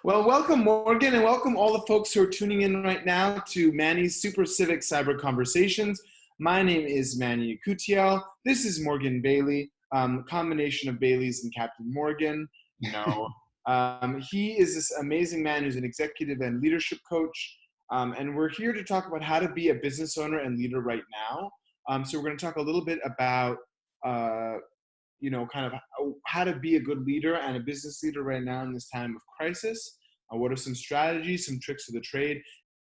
Well, welcome, Morgan, and welcome all the folks who are tuning in right now to Manny's Super Civic Cyber Conversations. My name is Manny Yakutiel. This is Morgan Bailey, combination of Bailey's and Captain Morgan. He is this amazing man who's an executive and leadership coach, and we're here to talk about how to be a business owner and leader right now. So we're going to talk a little bit about kind of how to be a good leader and a business leader right now in this time of crisis. What are some strategies, some tricks of the trade?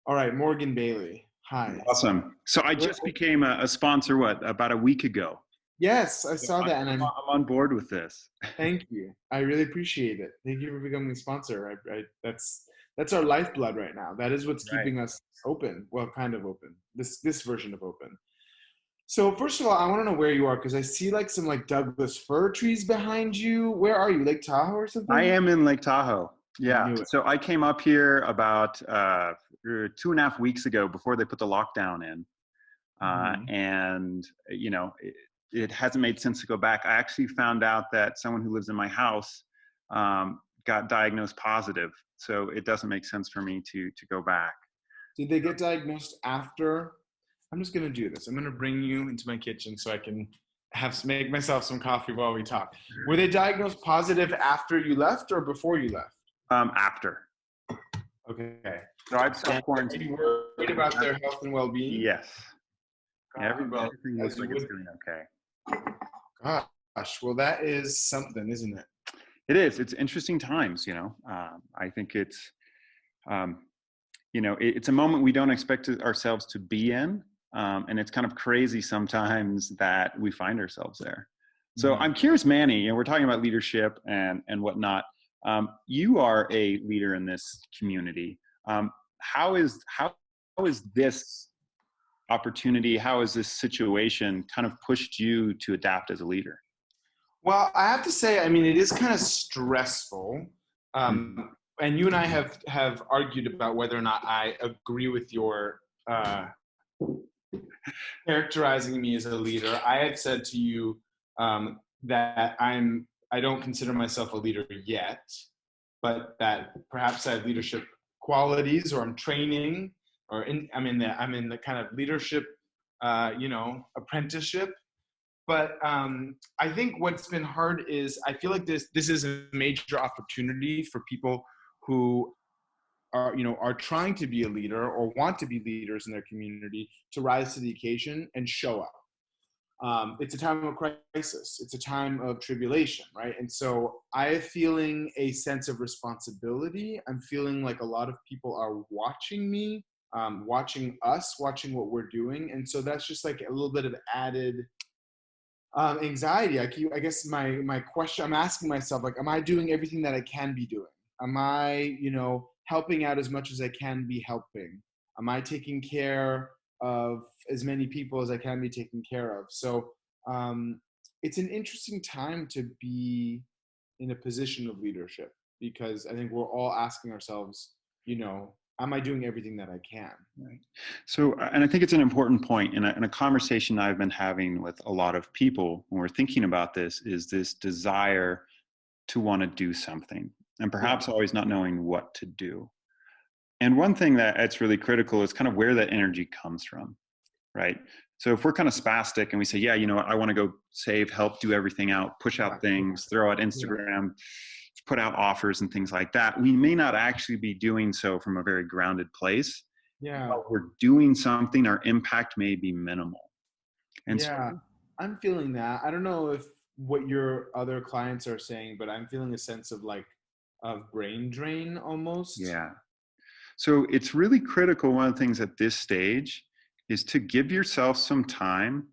All right, Morgan Bailey. Hi. Awesome. So I just became a sponsor, about a week ago? Yes, I saw that. And I'm on board with this. Thank you. I really appreciate it. Thank you for becoming a sponsor. That's our lifeblood right now. That is what's keeping us open. Well, kind of open. This version of open. So first of all, I want to know where you are because I see some Douglas fir trees behind you. Where are you? Lake Tahoe or something? I am in Lake Tahoe. Yeah. So I came up here about 2.5 weeks ago before they put the lockdown in. And, it hasn't made sense to go back. I actually found out that someone who lives in my house got diagnosed positive. So it doesn't make sense for me to go back. Did they get diagnosed after? I'm just going to do this. I'm going to bring you into my kitchen so I can make myself some coffee while we talk. Were they diagnosed positive after you left or before you left? After. Okay. So I've self-quarantined. Are you worried about their health and well-being? Yes. Everything looks like it's doing okay. Gosh, well, that is something, isn't it? It is. It's interesting times, I think it's, it's a moment we don't expect ourselves to be in. And it's kind of crazy sometimes that we find ourselves there. So I'm curious, Manny, we're talking about leadership and whatnot. You are a leader in this community. How is this opportunity, how has this situation kind of pushed you to adapt as a leader? Well, I have to say, it is kind of stressful. And you and I have argued about whether or not I agree with your characterizing me as a leader. I had said to you that I don't consider myself a leader yet, but that perhaps I have leadership qualities, or I'm training, or I'm in the kind of leadership, apprenticeship. But I think what's been hard is I feel like this is a major opportunity for people who are trying to be a leader or want to be leaders in their community to rise to the occasion and show up. It's a time of crisis. It's a time of tribulation, right? And so I am feeling a sense of responsibility. I'm feeling like a lot of people are watching me, watching us, watching what we're doing. And so that's just like a little bit of added anxiety. I guess my question I'm asking myself, am I doing everything that I can be doing? Am I, helping out as much as I can be helping? Am I taking care of as many people as I can be taken care of? So it's an interesting time to be in a position of leadership, because I think we're all asking ourselves, am I doing everything that I can? Right. So, and I think it's an important point in a conversation I've been having with a lot of people when we're thinking about this, is this desire to want to do something and perhaps always not knowing what to do. And one thing that's really critical is kind of where that energy comes from, right? So if we're kind of spastic and we say, I want to go save, help, do everything out, push out things, throw out Instagram, put out offers and things like that, we may not actually be doing so from a very grounded place. While we're doing something, our impact may be minimal. And so I'm feeling that. I don't know if what your other clients are saying, but I'm feeling a sense of brain drain almost. Yeah. So it's really critical. One of the things at this stage is to give yourself some time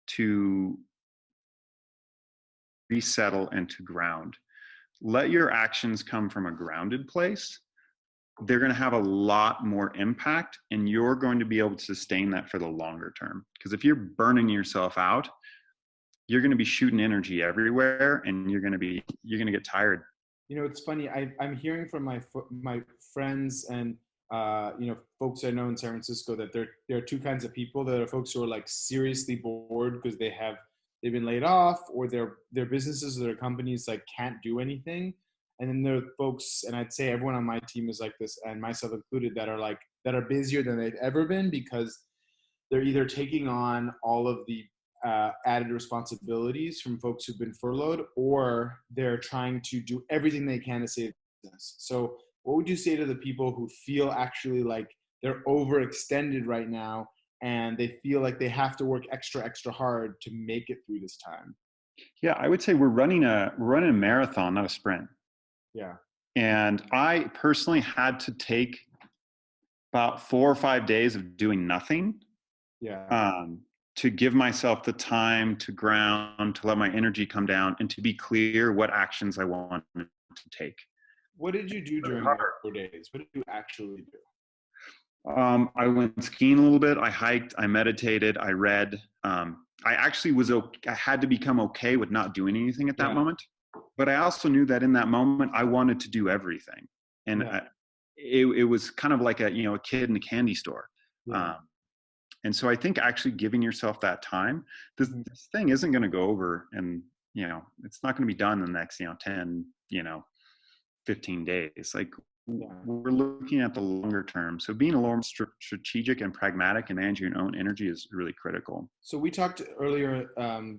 to resettle and to ground. Let your actions come from a grounded place. They're going to have a lot more impact, and you're going to be able to sustain that for the longer term. Because if you're burning yourself out, you're going to be shooting energy everywhere, and you're going to get tired. It's funny. I'm hearing from my friends and folks I know in San Francisco that there are two kinds of people. There are folks who are seriously bored because they've been laid off, or their businesses or their companies can't do anything. And then there are folks, and I'd say everyone on my team is like this, and myself included, that are busier than they've ever been because they're either taking on all of the added responsibilities from folks who've been furloughed, or they're trying to do everything they can to save business. So what would you say to the people who feel actually like they're overextended right now and they feel like they have to work extra hard to make it through this time? Yeah, I would say we're running a marathon, not a sprint. Yeah. And I personally had to take about 4 or 5 days of doing nothing, Yeah. to give myself the time to ground, to let my energy come down, and to be clear what actions I wanted to take. What did you do during those 4 days? What did you actually do? I went skiing a little bit. I hiked. I meditated. I read. I actually I had to become okay with not doing anything at that moment. But I also knew that in that moment, I wanted to do everything, and it was kind of like a kid in a candy store. Yeah. And so I think actually giving yourself that time, this thing isn't going to go over, and it's not going to be done in the next 10 15 days. Like, we're looking at the longer term. So being a little more strategic and pragmatic and managing your own energy is really critical. So we talked earlier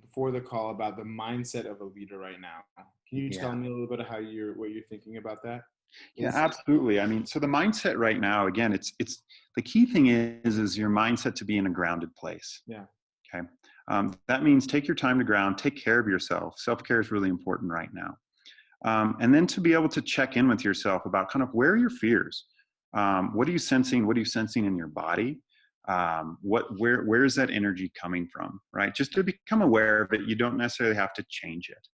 before the call about the mindset of a leader right now. Can you tell me a little bit of what you're thinking about that? Yeah, absolutely. I mean, so the mindset right now, again, it's the key thing is your mindset to be in a grounded place. Yeah. Okay. That means take your time to ground, take care of yourself. Self-care is really important right now. And then to be able to check in with yourself about kind of where are your fears? What are you sensing? What are you sensing in your body? Where is that energy coming from? Right. Just to become aware of it. You don't necessarily have to change it.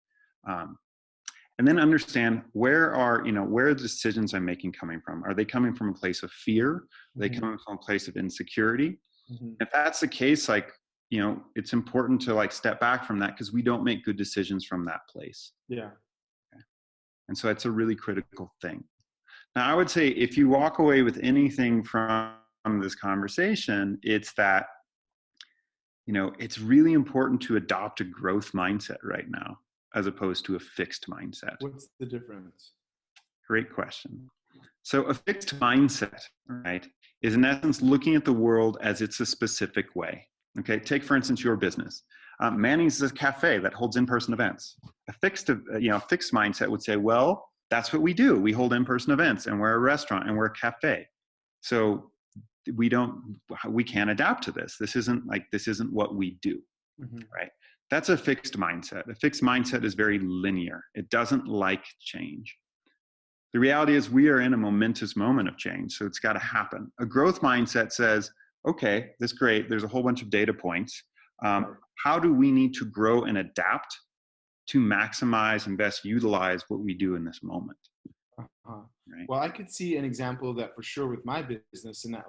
And then understand where are the decisions I'm making coming from? Are they coming from a place of fear? Are they coming from a place of insecurity? If that's the case, it's important to step back from that, because we don't make good decisions from that place. Yeah. Okay. And so that's a really critical thing. Now, I would say if you walk away with anything from this conversation, it's that, it's really important to adopt a growth mindset right now, as opposed to a fixed mindset. What's the difference? Great question. So a fixed mindset, right, is in essence looking at the world as it's a specific way. Okay, take for instance your business. Manning's is a cafe that holds in-person events. A fixed mindset would say, well, that's what we do. We hold in-person events, and we're a restaurant, and we're a cafe. So we can't adapt to this. This isn't what we do, right? That's a fixed mindset. A fixed mindset is very linear. It doesn't like change. The reality is we are in a momentous moment of change, so it's got to happen. A growth mindset says, okay, that's great. There's a whole bunch of data points. How do we need to grow and adapt to maximize and best utilize what we do in this moment? Right? Well, I could see an example of that for sure with my business, in that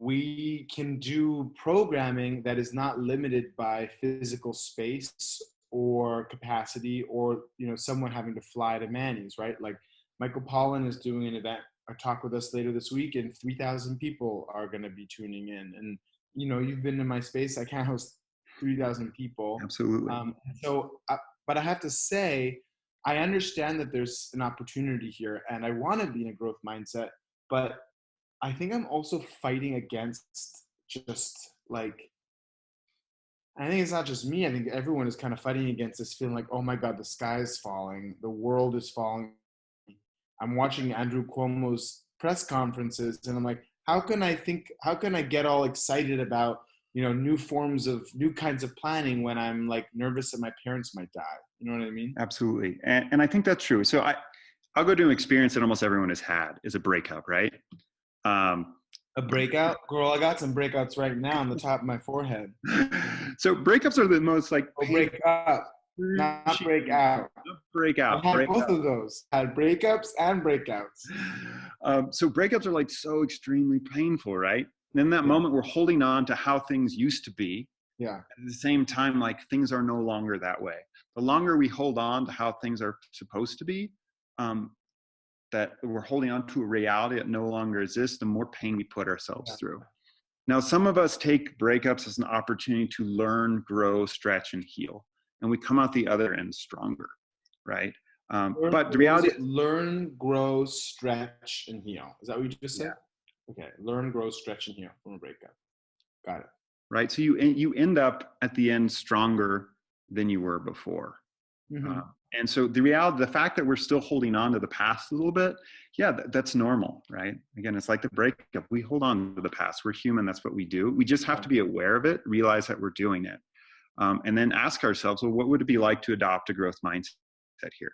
we can do programming that is not limited by physical space or capacity, or someone having to fly to Manning's, right? Like Michael Pollan is doing an event, a talk with us later this week, and 3,000 people are going to be tuning in. And you've been in my space, I can't host 3,000 people. Absolutely. But I have to say, I understand that there's an opportunity here, and I want to be in a growth mindset, but I think I'm also fighting against I think it's not just me. I think everyone is kind of fighting against this feeling like, oh my God, the sky is falling. The world is falling. I'm watching Andrew Cuomo's press conferences, and I'm like, how can I get all excited about, new kinds of planning when I'm nervous that my parents might die? You know what I mean? Absolutely. And I think that's true. So I'll go to an experience that almost everyone has had, is a breakup, right? A breakout? Girl, I got some breakouts right now on the top of my forehead. So breakups are the most break up, not break out. Break out. I've had both of those. I had breakups and breakouts. So breakups are so extremely painful, right? And in that moment, we're holding on to how things used to be. Yeah. At the same time, things are no longer that way. The longer we hold on to how things are supposed to be, that we're holding on to a reality that no longer exists, the more pain we put ourselves through. Now, some of us take breakups as an opportunity to learn, grow, stretch, and heal. And we come out the other end stronger, right? But the What was reality, it? Learn, grow, stretch, and heal. Is that what you just yeah, said? Okay. Learn, grow, stretch, and heal from a breakup. Got it. right. So you end up at the end stronger than you were before. Mm-hmm. And so the reality, the fact that we're still holding on to the past a little bit, yeah, that's normal, right? Again, it's like the breakup. We hold on to the past. We're human. That's what we do. We just have Yeah. to be aware of it, realize that we're doing it, and then ask ourselves, well, what would it be like to adopt a growth mindset here?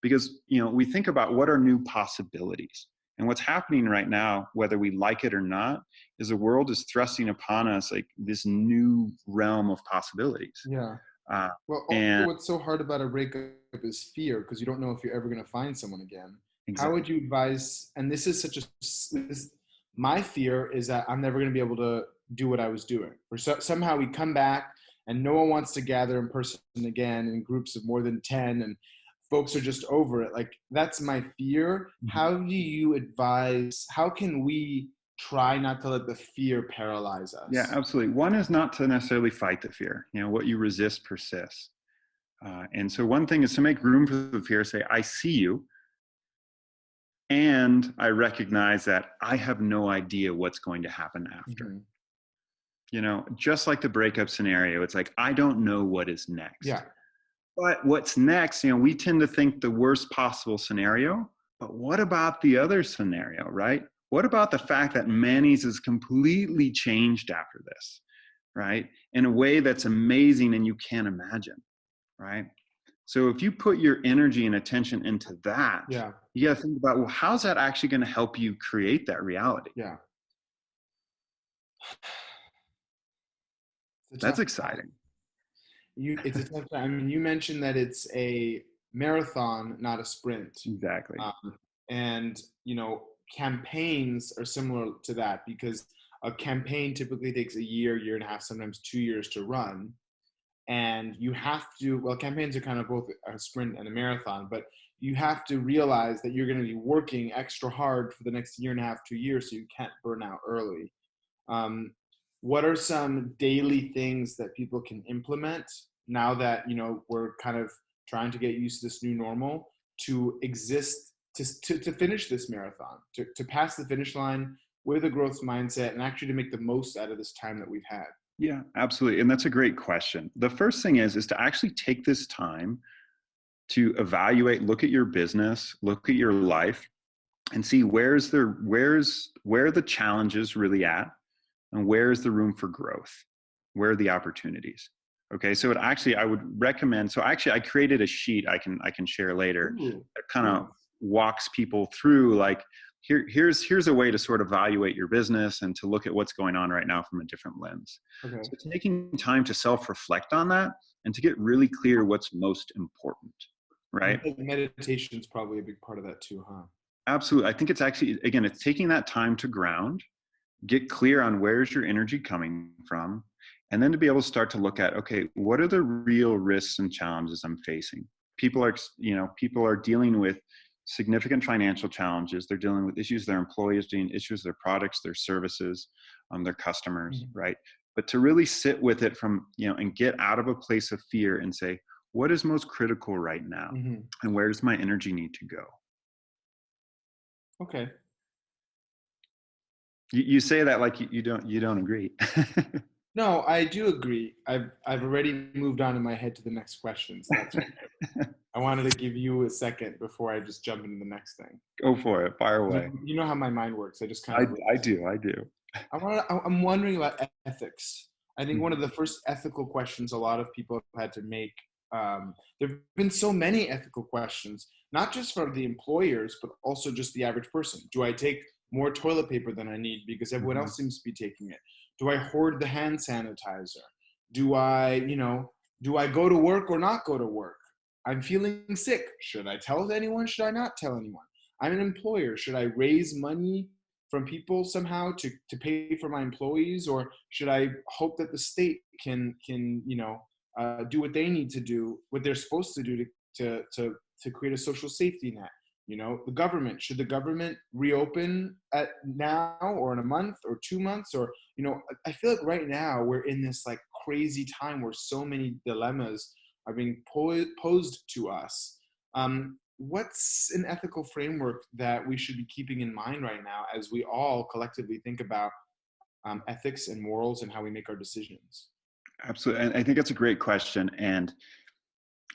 Because we think about what are new possibilities, and what's happening right now, whether we like it or not, is the world is thrusting upon us like this new realm of possibilities. Yeah. Uh, Well, also, and what's so hard about a breakup is fear, because you don't know if you're ever going to find someone again. How would exactly. you advise? And this is my fear is that I'm never going to be able to do what I was doing. Or somehow we come back and no one wants to gather in person again in groups of more than 10, and folks are just over it. Like, that's my fear. How do you advise? How can we try not to let the fear paralyze Yeah, us? absolutely. One is not to necessarily fight the fear. What you resist persists. And so one thing is to make room for the fear, say, I see you, and I recognize that I have no idea what's going to happen after. Mm-hmm. Just like the breakup scenario, it's like, I don't know what is Yeah. next. But what's next, we tend to think the worst possible scenario, but what about the other scenario, right? What about the fact that Manny's is completely changed after this, right? In a way that's amazing and you can't imagine, right? So if you put your energy and attention into that, Yeah. you got to think about, well, how's that actually going to help you create that reality? Yeah. It's a That's tough time. exciting. It's a tough time. I mean, you mentioned that it's a marathon, not a sprint. Exactly. And, campaigns are similar to that, because a campaign typically takes a year, year and a half, sometimes 2 years to run. And you have to, well, campaigns are kind of both a sprint and a marathon, but you have to realize that you're going to be working extra hard for the next year and a half, 2 years, so you can't burn out early. Um, what are some daily things that people can implement now that we're kind of trying to get used to this new normal, to exist, to finish this marathon, to pass the finish line with a growth mindset, and actually to make the most out of this time that we've had? Yeah, absolutely. And that's a great question. The first thing is to actually take this time to evaluate, look at your business, look at your life, and see where are the challenges really at, and where is the room for growth, where are the opportunities. Okay, so I would recommend, so actually I created a sheet I can share later Ooh, that kind nice. of walks people through, like, here's a way to sort of evaluate your business and to look at what's going on right now from a different lens. Okay. So taking time to self-reflect on that and to get really clear what's most important, And I right? think meditation is probably a big part of that too, huh? Absolutely. I think it's actually, again, it's taking that time to ground, get clear on where's your energy coming from, and then to be able to start to look at, okay, what are the real risks and challenges I'm facing? People are dealing with significant financial challenges. They're dealing with issues, their employees dealing issues, their products, their services, their customers, Mm-hmm. right? But to really sit with it from, and get out of a place of fear and say, what is most critical right now? Mm-hmm. And where does my energy need to go? Okay. You say that like you don't agree. No, I do agree. I've already moved on in my head to the next questions. That's I wanted to give you a second before I just jump into the next thing. Go for it. Fire away. You know how my mind works. I just kind I, of I do. I do. I'm wondering about ethics. I think one Mhm. of the first ethical questions a lot of people have had to make. There have been so many ethical questions, not just for the employers, but also just the average person. Do I take more toilet paper than I need because everyone Mhm. else seems to be taking it? Do I hoard the hand sanitizer? Do I go to work or not go to work? I'm feeling sick. Should I tell anyone? Should I not tell anyone? I'm an employer. Should I raise money from people somehow to pay for my employees, or should I hope that the state can do what they need to do, what they're supposed to do to create a social safety net? The government, should the government reopen at now or in a month or 2 months? Or I feel like right now we're in this like crazy time where so many dilemmas are being posed to us. what's an ethical framework that we should be keeping in mind right now as we all collectively think about ethics and morals and how we make our decisions? Absolutely. And I think that's a great question. And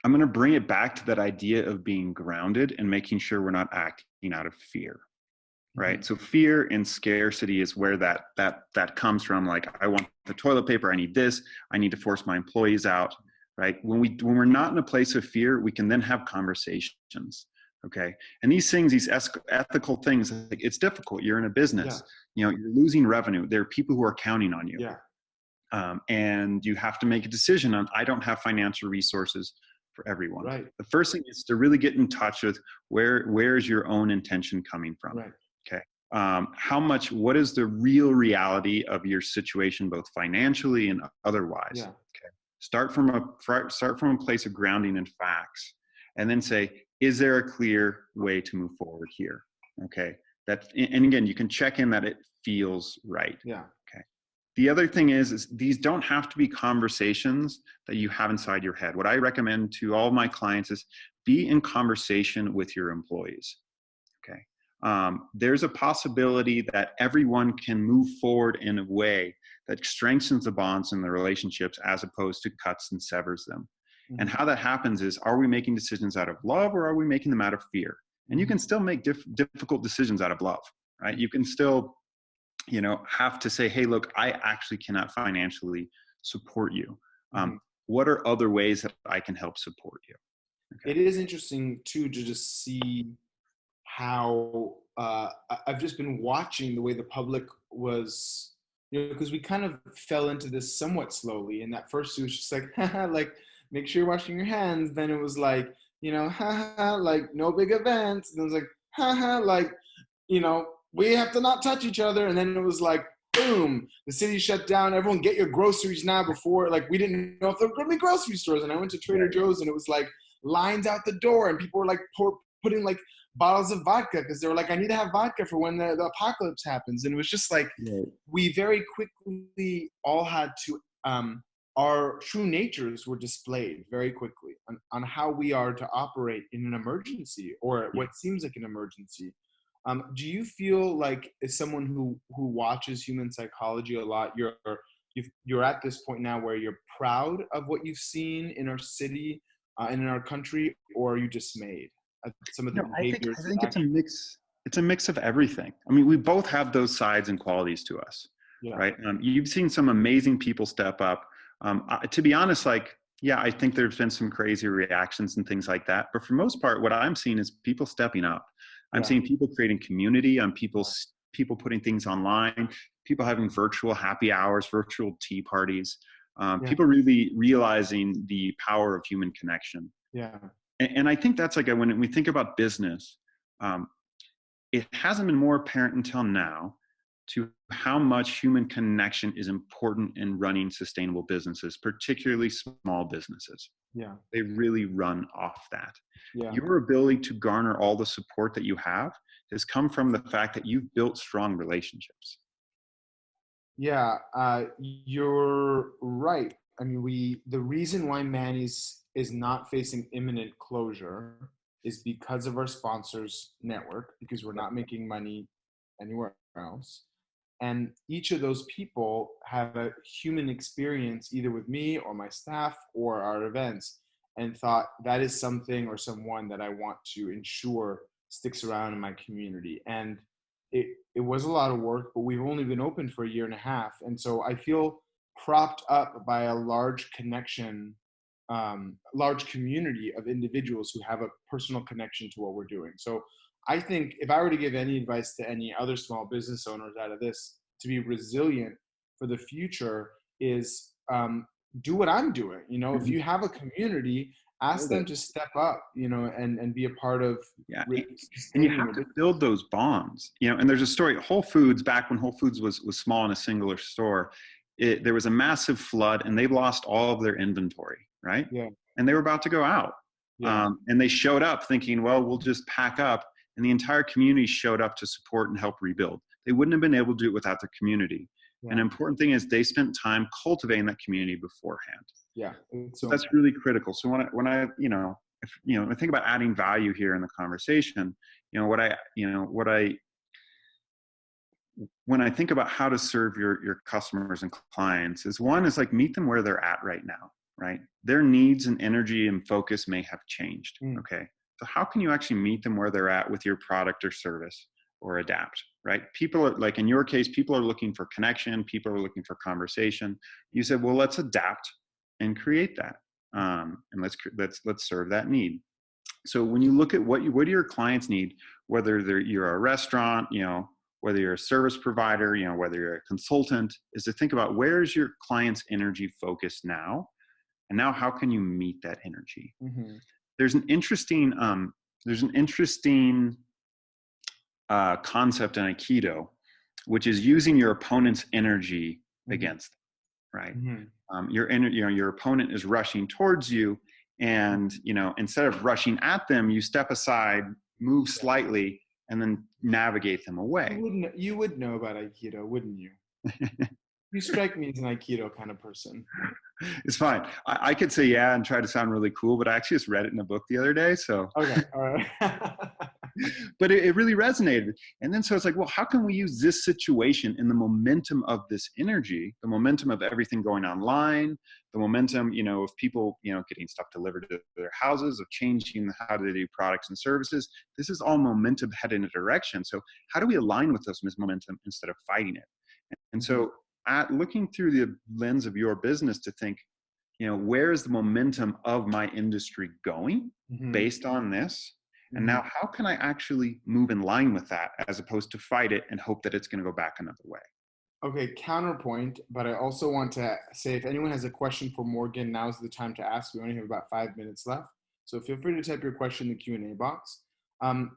I'm going to bring it back to that idea of being grounded and making sure we're not acting out of fear. Mm-hmm. Right. So fear and scarcity is where that comes from. Like, I want the toilet paper. I need this. I need to force my employees out. Right. When we're not in a place of fear, we can then have conversations. Okay. And these things, these ethical things, like, it's difficult. You're in a business, Yeah. you're losing revenue. There are people who are counting on you. Yeah. And you have to make a decision on, I don't have financial resources for everyone. Right. The first thing is to really get in touch with where is your own intention coming from? Right. Okay. What is the real reality of your situation, both financially and otherwise? Yeah. Okay. Start from a place of grounding in facts, and then say, is there a clear way to move forward here? Okay. And again, you can check in that it feels right. Yeah. Okay. The other thing is these don't have to be conversations that you have inside your head. What I recommend to all of my clients is be in conversation with your employees. Okay. There's a possibility that everyone can move forward in a way that strengthens the bonds in the relationships as opposed to cuts and severs them. Mm-hmm. And how that happens is, are we making decisions out of love or are we making them out of fear? And you can still make difficult decisions out of love, right? You can still, have to say, hey, look, I actually cannot financially support you. What are other ways that I can help support you? Okay. It is interesting too, to just see how I've just been watching the way the public was, because we kind of fell into this somewhat slowly. And at first it was just like, like, make sure you're washing your hands. Then it was like, like, no big events. And it was like, like, we have to not touch each other. And then it was like, boom, the city shut down. Everyone get your groceries now. Before, like, we didn't know if there were going to be grocery stores. And I went to Trader Joe's and it was like lines out the door, and people were like putting like bottles of vodka because they were like, I need to have vodka for when the apocalypse happens. And it was just like, we very quickly all had to, our true natures were displayed very quickly on how we are to operate in an emergency, or what seems like an emergency. Do you feel like, as someone who watches human psychology a lot, you're at this point now where you're proud of what you've seen in our city and in our country, or are you dismayed at some of the behaviors? I think it's a mix. It's a mix of everything. I mean, we both have those sides and qualities to us, right? You've seen some amazing people step up. To be honest, I think there's been some crazy reactions and things like that. But for most part, what I'm seeing is people stepping up. I'm seeing people creating community, people putting things online, people having virtual happy hours, virtual tea parties, people really realizing the power of human connection. Yeah. And I think that's when we think about business, it hasn't been more apparent until now to how much human connection is important in running sustainable businesses, particularly small businesses. Yeah. They really run off that. Yeah. Your ability to garner all the support that you have has come from the fact that you've built strong relationships. Yeah, you're right. I mean, the reason why Manny's is not facing imminent closure is because of our sponsors network, because we're not making money anywhere else. And each of those people have a human experience, either with me or my staff or our events, and thought that is something or someone that I want to ensure sticks around in my community. And it was a lot of work, but we've only been open for 1.5 years. And so I feel propped up by a large connection, large community of individuals who have a personal connection to what we're doing. So I think if I were to give any advice to any other small business owners out of this to be resilient for the future is do what I'm doing. If you have a community, ask them to step up, and be a part of. Yeah. And you have to build those bonds, and there's a story, Whole Foods, back when Whole Foods was small in a singular store, there was a massive flood and they lost all of their inventory, right? Yeah. And they were about to go out. Yeah. And they showed up thinking, well, we'll just pack up. And the entire community showed up to support and help rebuild. They wouldn't have been able to do it without the community. Yeah. An important thing is they spent time cultivating that community beforehand. Yeah. So that's really critical. So when I I think about adding value here in the conversation, when I think about how to serve your customers and clients is, one is like, meet them where they're at right now, right? Their needs and energy and focus may have changed. Mm. Okay. So how can you actually meet them where they're at with your product or service, or adapt, right? People are, like in your case, people are looking for connection. People are looking for conversation. You said, well, let's adapt and create that. And let's serve that need. So when you look at what do your clients need, whether you're a restaurant, whether you're a service provider, whether you're a consultant, is to think about, where is your client's energy focused now? And now how can you meet that energy? Mm-hmm. There's an interesting concept in Aikido, which is using your opponent's energy against them, right? Mm-hmm. Your opponent is rushing towards you, and instead of rushing at them, you step aside, move slightly, and then navigate them away. You would know about Aikido, wouldn't you? You strike me as an Aikido kind of person. It's fine. I could say yeah and try to sound really cool, but I actually just read it in a book the other day. So okay, all right. But it really resonated. And then so it's like, well, how can we use this situation in the momentum of this energy, the momentum of everything going online, the momentum, of people, getting stuff delivered to their houses, of changing how they do products and services. This is all momentum headed in a direction. So how do we align with this momentum instead of fighting it? And so looking through the lens of your business to think, where is the momentum of my industry going based on this? And now how can I actually move in line with that, as opposed to fight it and hope that it's going to go back another way? Okay, counterpoint, but I also want to say, if anyone has a question for Morgan, now's the time to ask. We only have about 5 minutes left. So feel free to type your question in the Q&A box.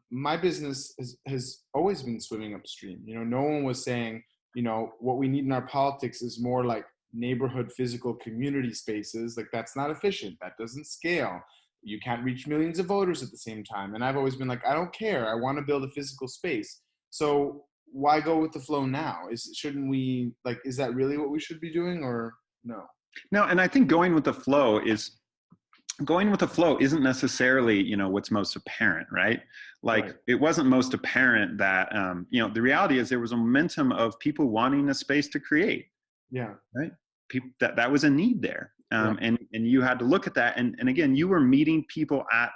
My business has always been swimming upstream. No one was saying, what we need in our politics is more like neighborhood physical community spaces. Like, that's not efficient. That doesn't scale. You can't reach millions of voters at the same time. And I've always been like, I don't care. I want to build a physical space. So why go with the flow now? Is that really what we should be doing, or no? No, and I think going with the flow isn't necessarily, what's most apparent, right? Like, right. It wasn't most apparent that, the reality is there was a momentum of people wanting a space to create. Yeah. Right. People, that was a need there. And you had to look at that. And again, you were meeting people at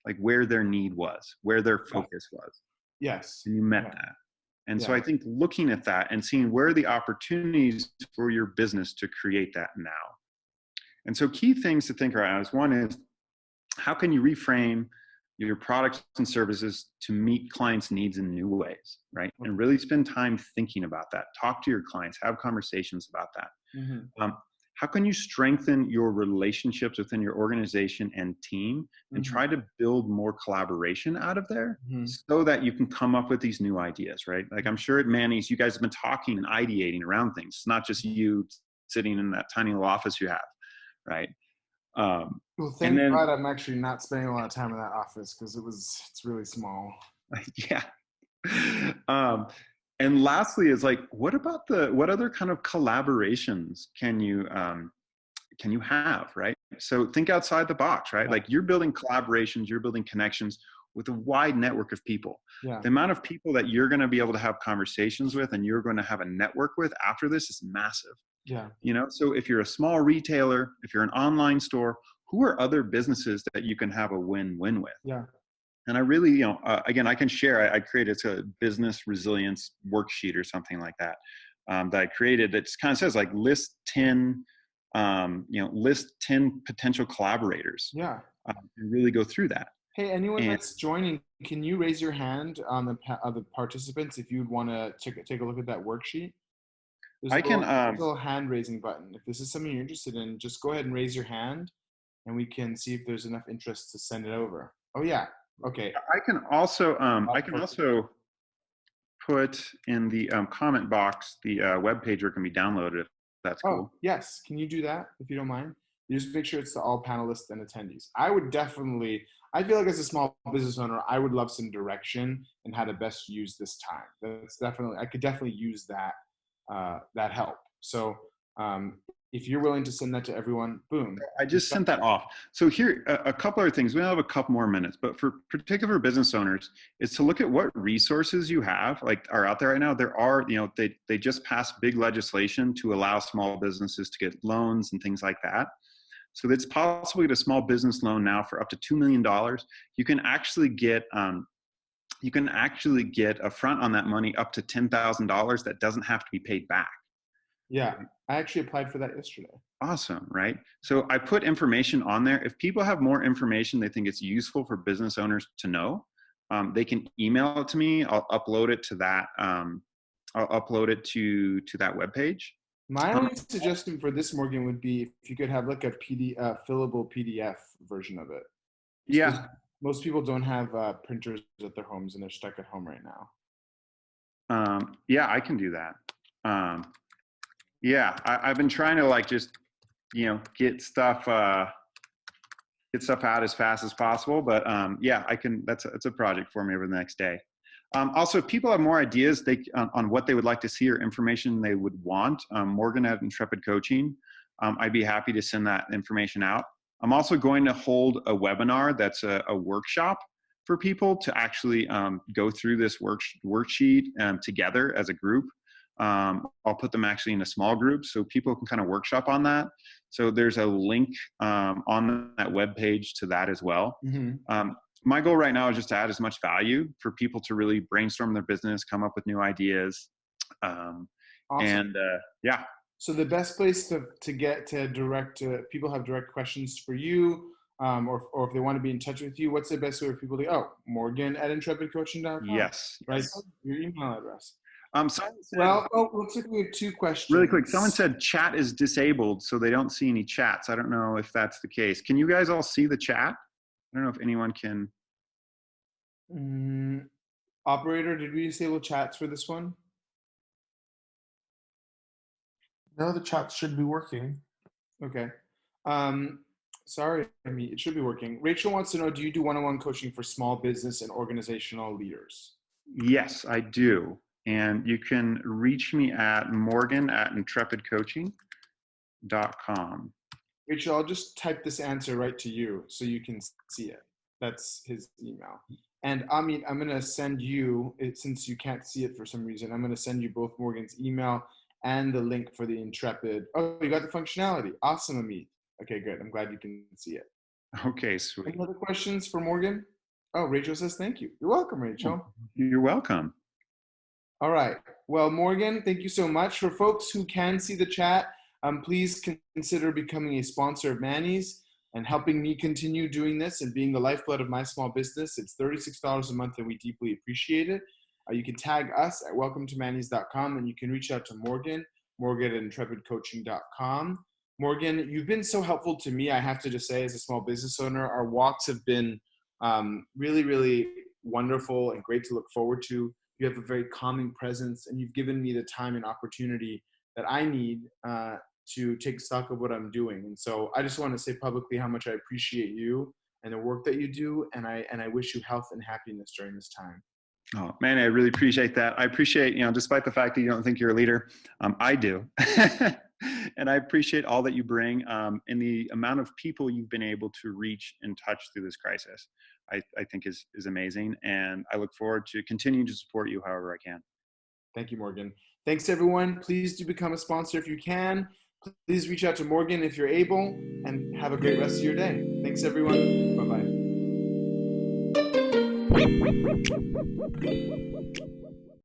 like where their need was, where their focus was. Yes. And you met that. And so I think looking at that and seeing where are the opportunities for your business to create that now. And so key things to think about is, one is, how can you reframe your products and services to meet clients' needs in new ways, right? And really spend time thinking about that. Talk to your clients, have conversations about that. How can you strengthen your relationships within your organization and team, and try to build more collaboration out of there so that you can come up with these new ideas, right? Like, I'm sure at Manny's, you guys have been talking and ideating around things. It's not just you sitting in that tiny little office you have, right? Well, thank God I'm actually not spending a lot of time in that office, because it's really small. Yeah. And lastly is like, what other kind of collaborations can you have, right? So think outside the box, right? Like, you're building collaborations, you're building connections with a wide network of people. Yeah. The amount of people that you're going to be able to have conversations with and you're going to have a network with after this is massive. Yeah. So if you're a small retailer, if you're an online store, who are other businesses that you can have a win-win with? Yeah. And I really, again, I can share, I created a business resilience worksheet or something like that, that I created that kind of says like, list 10 potential collaborators. Yeah. And really go through that. Hey, anyone that's joining, can you raise your hand on the participants if you'd want to take a look at that worksheet? There's a little hand raising button. If this is something you're interested in, just go ahead and raise your hand, and we can see if there's enough interest to send it over. Oh yeah. Okay. I can also put in the comment box the webpage where it can be downloaded, if that's cool. Oh, yes. Can you do that, if you don't mind? You just make sure it's to all panelists and attendees. I feel like as a small business owner, I would love some direction in how to best use this time. I could definitely use that help. So if you're willing to send that to everyone, boom. I just sent that off. So here, a couple other things. We have a couple more minutes, but for particular business owners, is to look at what resources you have, like are out there right now. There are, they just passed big legislation to allow small businesses to get loans and things like that. So it's possible to get a small business loan now for up to $2 million. You can actually get a front on that money up to $10,000 that doesn't have to be paid back. Yeah, I actually applied for that yesterday. Awesome, right? So I put information on there. If people have more information they think it's useful for business owners to know, they can email it to me. I'll upload it to that. I'll upload it to that webpage. My only suggestion for this, Morgan, would be if you could have like a fillable PDF version of it. Yeah. Most people don't have printers at their homes and they're stuck at home right now. Yeah, I can do that. Yeah, I've been trying to like just, get stuff out as fast as possible. But yeah, I can. That's a project for me over the next day. Also, if people have more ideas on what they would like to see or information they would want, Morgan at Intrepid Coaching, I'd be happy to send that information out. I'm also going to hold a webinar that's a workshop for people to actually go through this worksheet together as a group. I'll put them actually in a small group so people can kind of workshop on that. So there's a link on that webpage to that as well. Mm-hmm. My goal right now is just to add as much value for people to really brainstorm their business, come up with new ideas. Awesome. And yeah. So the best place to get to people have direct questions for you, or if they want to be in touch with you, what's the best way for people to Morgan at intrepidcoaching.com? Yes. Right. Yes. Your email address. Looks like we have 2 questions. Really quick. Someone said chat is disabled, so they don't see any chats. I don't know if that's the case. Can you guys all see the chat? I don't know if anyone can. Operator, did we disable chats for this one? No, the chat should be working. Okay. Sorry, it should be working. Rachel wants to know, do you do one-on-one coaching for small business and organizational leaders? Yes, I do. And you can reach me at morgan@intrepidcoaching.com. Rachel, I'll just type this answer right to you so you can see it. That's his email. And Amit, I'm going to send you, since you can't see it for some reason, I'm going to send you both Morgan's email and the link for the Intrepid. Oh, you got the functionality. Awesome, Amit. Okay, good. I'm glad you can see it. Okay, sweet. Any other questions for Morgan? Oh, Rachel says thank you. You're welcome, Rachel. You're welcome. All right. Well, Morgan, thank you so much. For folks who can see the chat, please consider becoming a sponsor of Manny's and helping me continue doing this and being the lifeblood of my small business. It's $36 a month and we deeply appreciate it. You can tag us at welcometomannys.com and you can reach out to Morgan at intrepidcoaching.com. Morgan, you've been so helpful to me, I have to just say, as a small business owner. Our walks have been really, really wonderful and great to look forward to. You have a very calming presence, and you've given me the time and opportunity that I need to take stock of what I'm doing. And so I just want to say publicly how much I appreciate you and the work that you do, and I wish you health and happiness during this time. Oh, man, I really appreciate that. I appreciate, despite the fact that you don't think you're a leader, I do. And I appreciate all that you bring and the amount of people you've been able to reach and touch through this crisis. I think is amazing. And I look forward to continuing to support you however I can. Thank you, Morgan. Thanks, everyone. Please do become a sponsor if you can. Please reach out to Morgan if you're able, and have a great rest of your day. Thanks, everyone. Bye-bye.